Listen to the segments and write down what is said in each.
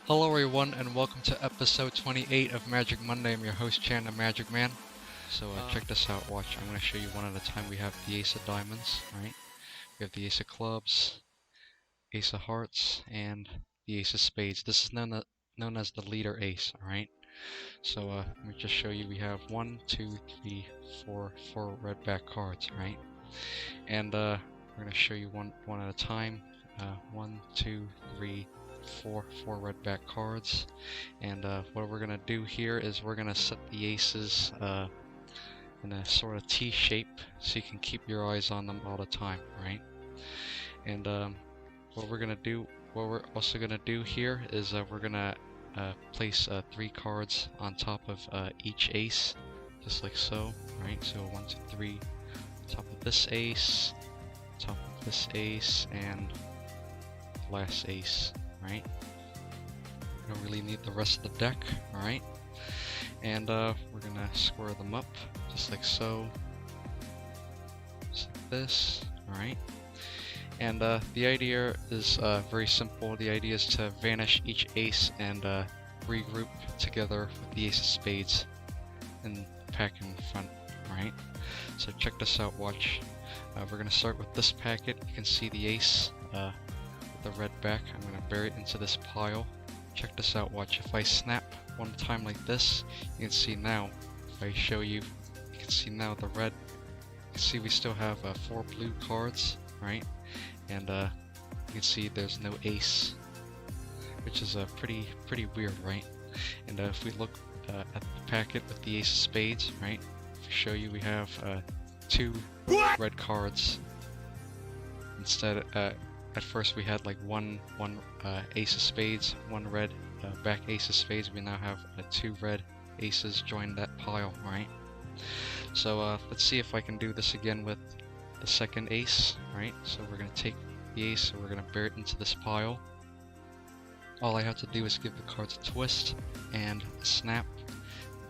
Hello everyone and welcome to episode 28 of Magic Monday. I'm your host Chan, the Magic Man. So check this out, watch. I'm going to show you one at a time. We have the Ace of Diamonds, right? We have the Ace of Clubs, Ace of Hearts, and the Ace of Spades. This is known as the leader ace, alright? So let me just show you. We have 1, 2, 3, 4 red back cards, right? And we're going to show you one at a time. 1, 2, 3, 4 red back cards, and what we're gonna do here is we're gonna set the aces in a sort of T shape so you can keep your eyes on them all the time, right? And what we're also gonna do here is we're gonna place 3 cards on top of each ace, just like so, right? So 1, 2, 3, top of this ace, top of this ace, and last ace, right? We don't really need the rest of the deck, alright? And we're gonna square them up, just like so. Just like this, alright? And the idea is very simple. The idea is to vanish each ace and regroup together with the ace of spades and the pack in front, alright? So check this out, watch. We're gonna start with this packet. You can see the ace the red back. I'm going to bury it into this pile. Check this out, watch. If I snap one time like this, you can see now, if I show you, you can see now the red, you can see we still have 4 blue cards, right? And you can see there's no ace, which is pretty weird, right? And if we look at the packet with the ace of spades, right? To show you, we have 2 red cards instead. At first we had like one ace of spades, 1 red back ace of spades. We now have 2 red aces join that pile, right? So let's see if I can do this again with the second ace, right? So we're going to take the ace and we're going to bury it into this pile. All I have to do is give the cards a twist and a snap.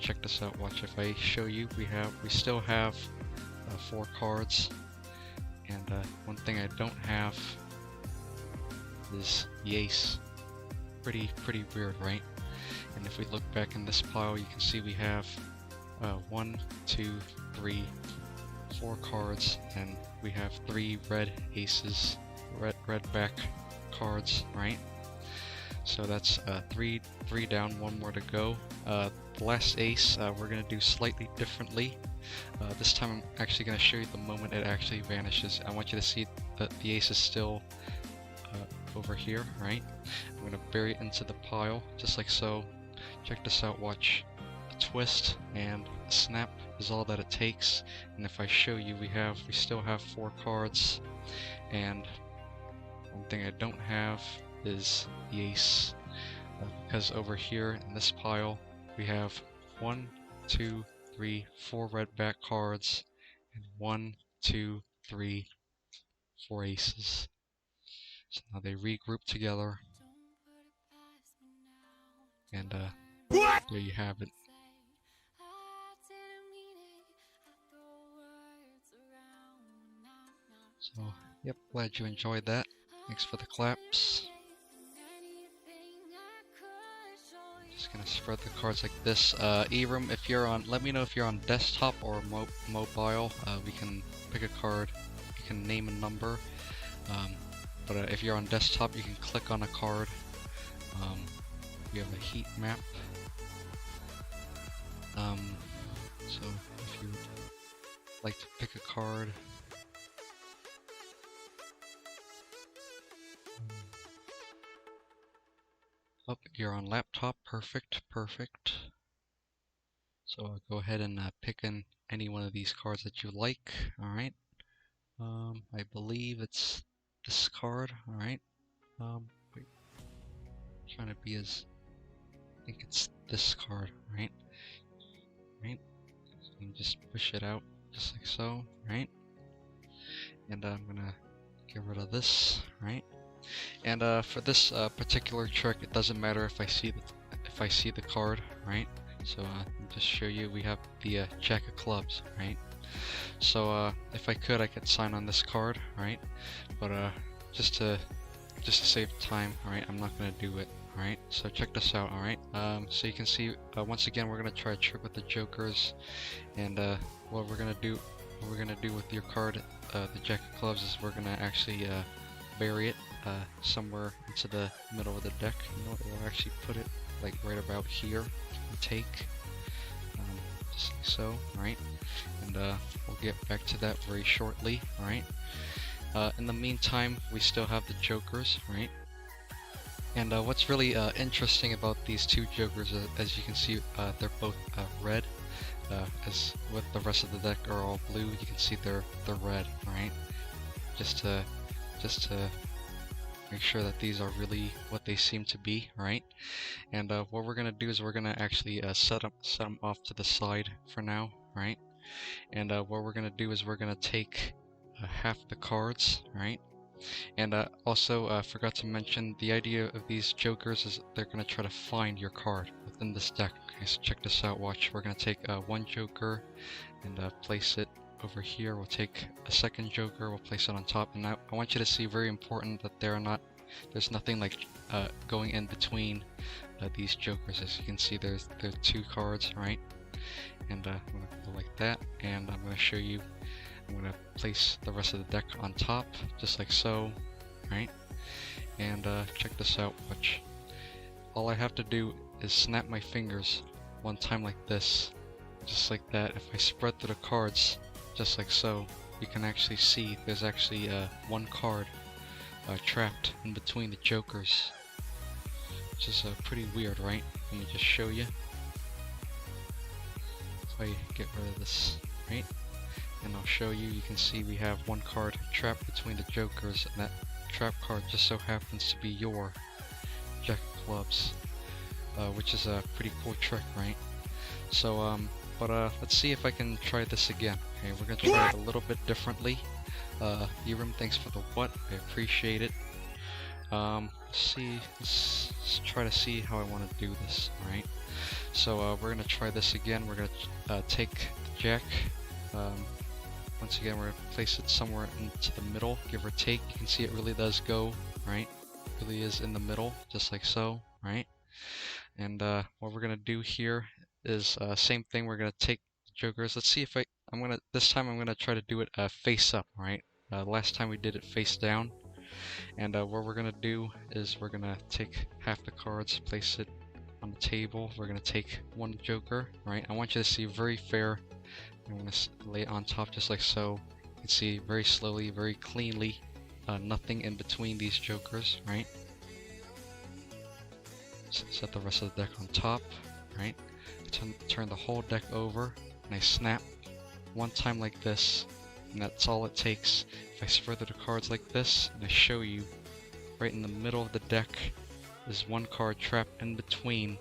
Check this out, watch. If I show you, we still have 4 cards, and one thing I don't have is the ace. Pretty weird, right? And if we look back in this pile, you can see we have 1, 2, 3, 4 cards, and we have 3 red aces, red back cards, right? So that's 3 down, 1 more to go. The last ace we're gonna do slightly differently. This time I'm actually gonna show you the moment it actually vanishes. I want you to see that the ace is still over here, right? I'm gonna bury it into the pile, just like so. Check this out, watch. A twist and a snap is all that it takes. And if I show you, we still have 4 cards, and one thing I don't have is the ace, because over here in this pile we have 1, 2, 3, 4 red back cards, and 1, 2, 3, 4 aces. So now they regroup together, and there you have it. So, yep, glad you enjoyed that. Thanks for the claps. Just gonna spread the cards like this. Erum, if you're on, let me know if you're on desktop or mobile. We can pick a card. You can name a number. But if you're on desktop, you can click on a card. We have a heat map. So if you would like to pick a card, oh, you're on laptop. Perfect. So go ahead and pick in any one of these cards that you like. All right. I believe it's this card. All right. Wait. Trying to be as, I think it's this card, right? Right. So you can just push it out just like so, right? And I'm gonna get rid of this, right? And for this particular trick, it doesn't matter if I see the card, right? So I'll just show you. We have the Jack of Clubs, right? So if I could sign on this card, right? But just to save time, right? I'm not gonna do it, Alright, so check this out, alright? So you can see, once again, we're gonna try a trick with the jokers, and what we're gonna do with your card, the Jack of Clubs, is we're gonna actually bury it somewhere into the middle of the deck. You know, we'll actually put it like right about here and take, just like so, right? And we'll get back to that very shortly, right? In the meantime, we still have the jokers, right? And what's really interesting about these two jokers, as you can see, they're both red. As with the rest of the deck are all blue, you can see they're red, right? Just to make sure that these are really what they seem to be, right? And what we're gonna do is we're gonna actually set them off to the side for now, right? And what we're gonna do is we're gonna take half the cards, right? And also, forgot to mention, the idea of these jokers is they're going to try to find your card within this deck. Okay, so check this out, watch. We're going to take one joker and place it over here. We'll take a second joker, we'll place it on top. And I want you to see, very important, that there's nothing like going in between these jokers. As you can see, there are two cards, right? And I'm going to go like that, and I'm going to show you. I'm going to place the rest of the deck on top, just like so, right? And check this out, watch. All I have to do is snap my fingers one time like this, just like that. If I spread through the cards, just like so, you can actually see there's actually one card trapped in between the jokers, which is pretty weird, right? Let me just show you. If I get rid of this, right? And I'll show you, you can see we have one card trapped between the jokers, and that trap card just so happens to be your Jack of Clubs, which is a pretty cool trick, right? So, let's see if I can try this again. Okay, we're gonna try it a little bit differently. Eram, thanks for the what, I appreciate it. Let's try to see how I want to do this, alright? So, we're gonna try this again. We're gonna take the Jack. Once again, we're going to place it somewhere into the middle, give or take. You can see it really does go, right? It really is in the middle, just like so, right? And what we're going to do here is same thing. We're going to take the jokers. Let's see if this time I'm going to try to do it face up, right? Last time we did it face down. And what we're going to do is we're going to take half the cards, place it on the table. We're going to take one joker, right? I want you to see very fair. I'm going to lay it on top just like so. You can see very slowly, very cleanly, nothing in between these jokers, right? Set the rest of the deck on top, right? Turn the whole deck over, and I snap one time like this, and that's all it takes. If I spread the cards like this, and I show you, right in the middle of the deck is one card trapped in between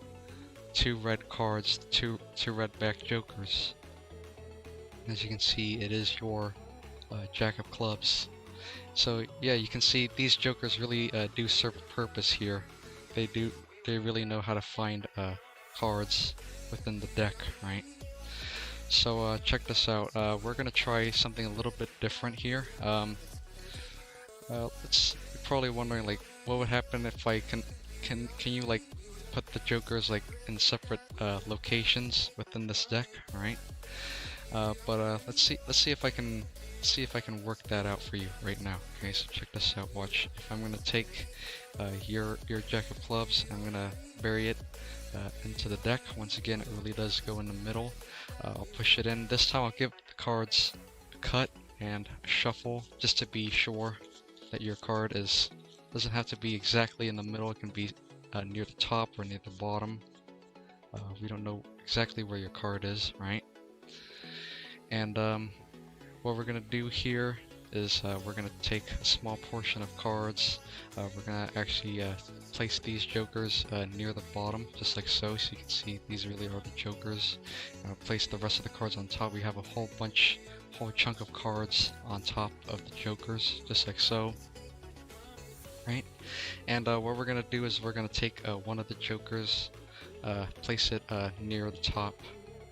two red cards, two red back jokers. As you can see, it is your Jack of Clubs. So yeah, you can see these jokers really do serve a purpose here. They really know how to find cards within the deck, right? So check this out. We're gonna try something a little bit different here. You're probably wondering, like, what would happen if I can you like put the jokers like in separate locations within this deck, right? Let's see if I can work that out for you right now. Okay, so check this out. Watch. If I'm gonna take your Jack of Clubs, I'm gonna bury it into the deck. Once again, it really does go in the middle. I'll push it in. This time I'll give the cards a cut and a shuffle, just to be sure that your card doesn't have to be exactly in the middle. It can be near the top or near the bottom. We don't know exactly where your card is, right? And what we're going to do here is we're going to take a small portion of cards. We're going to actually place these jokers near the bottom, just like so. So you can see these really are the jokers. Place the rest of the cards on top. We have a whole chunk of cards on top of the jokers, just like so. Right? And what we're going to do is we're going to take one of the jokers, place it near the top,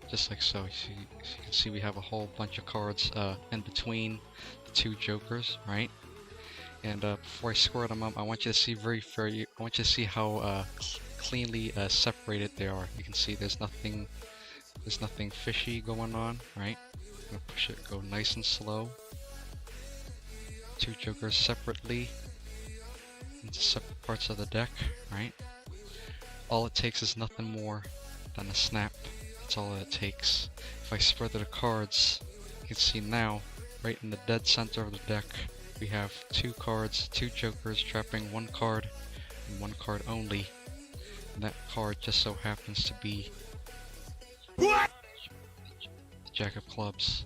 just like so. So you can see we have a whole bunch of cards in between the two jokers, right? And before I square them up, I want you to see I want you to see how cleanly separated they are. You can see there's nothing fishy going on, right? I'm gonna push it, go nice and slow. Two jokers separately into separate parts of the deck, right? All it takes is nothing more than a snap. That's all it takes. If I spread the cards, you can see now, right in the dead center of the deck, we have two cards, two jokers trapping one card, and one card only. And that card just so happens to be the Jack of Clubs.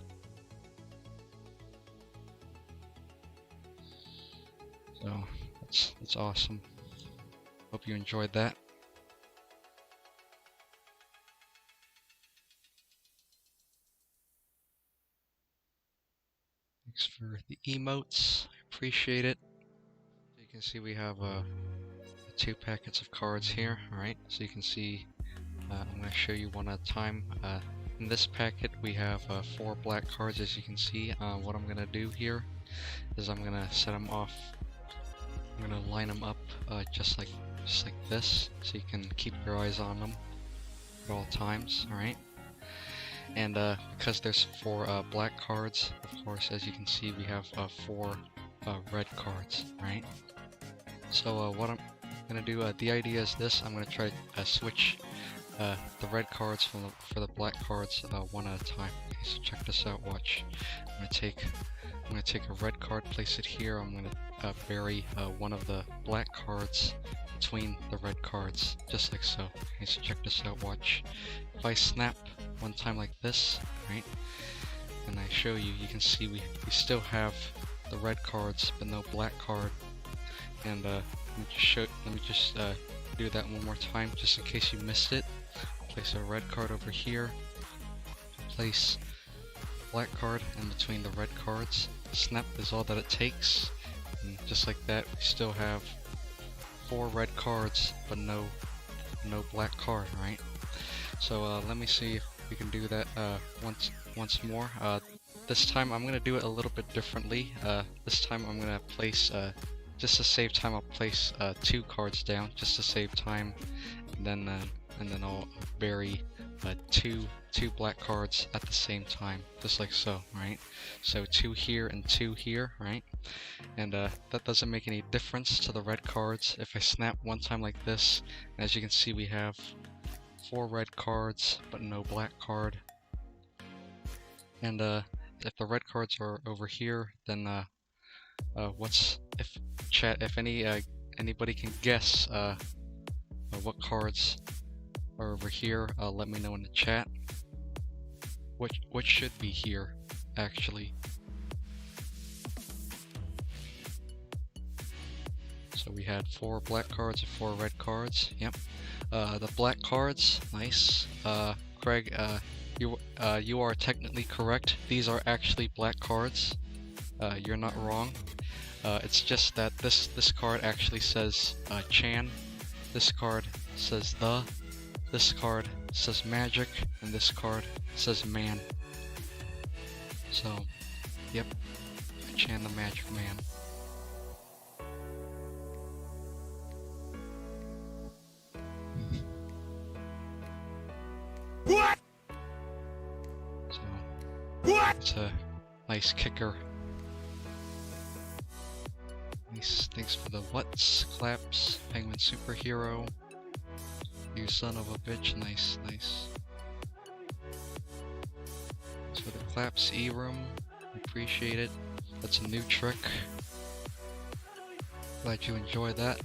So that's awesome. Hope you enjoyed that. Thanks for the emotes. I appreciate it. You can see we have 2 packets of cards here. Alright, so you can see I'm going to show you one at a time. In this packet we have 4 black cards, as you can see. What I'm going to do here is I'm going to set them off. I'm going to line them up just like this, so you can keep your eyes on them at all times. Alright. And because there's 4 black cards, of course, as you can see, we have 4 red cards, right? So what I'm gonna do, the idea is this: I'm gonna try to switch the red cards for the black cards one at a time. Okay, so check this out. Watch. I'm gonna take a red card, place it here. I'm gonna bury one of the black cards between the red cards, just like so. Okay, so check this out. Watch. If I snap one time like this, right, and I show you, you can see we still have the red cards but no black card. And let me just do that one more time, just in case you missed it. Place a red card over here, place a black card in between the red cards. Snap is all that it takes, and just like that, we still have 4 red cards but no black card, right? So let me see if we can do that once more. This time I'm gonna do it a little bit differently. This time I'm gonna place just to save time, I'll place 2 cards down just to save time, and then I'll bury two black cards at the same time, just like so, right? So 2 here and 2 here, right? And that doesn't make any difference to the red cards. If I snap one time like this, as you can see, we have 4 red cards but no black card. And if the red cards are over here, then if anybody can guess what cards are over here, let me know in the chat. What should be here, actually? So we had 4 black cards and 4 red cards. Yep. The black cards, nice. Craig, you are technically correct. These are actually black cards. You're not wrong. It's just that this card actually says Chan, this card says the, this card says magic, and this card says man. So, yep, Chan the Magic Man. What? So, What? it's a nice kicker. Nice, thanks for the what's, claps, Penguin Superhero. You son of a bitch, nice, nice. Thanks for the claps, E-Room, appreciate it. That's a new trick. Glad you enjoy that.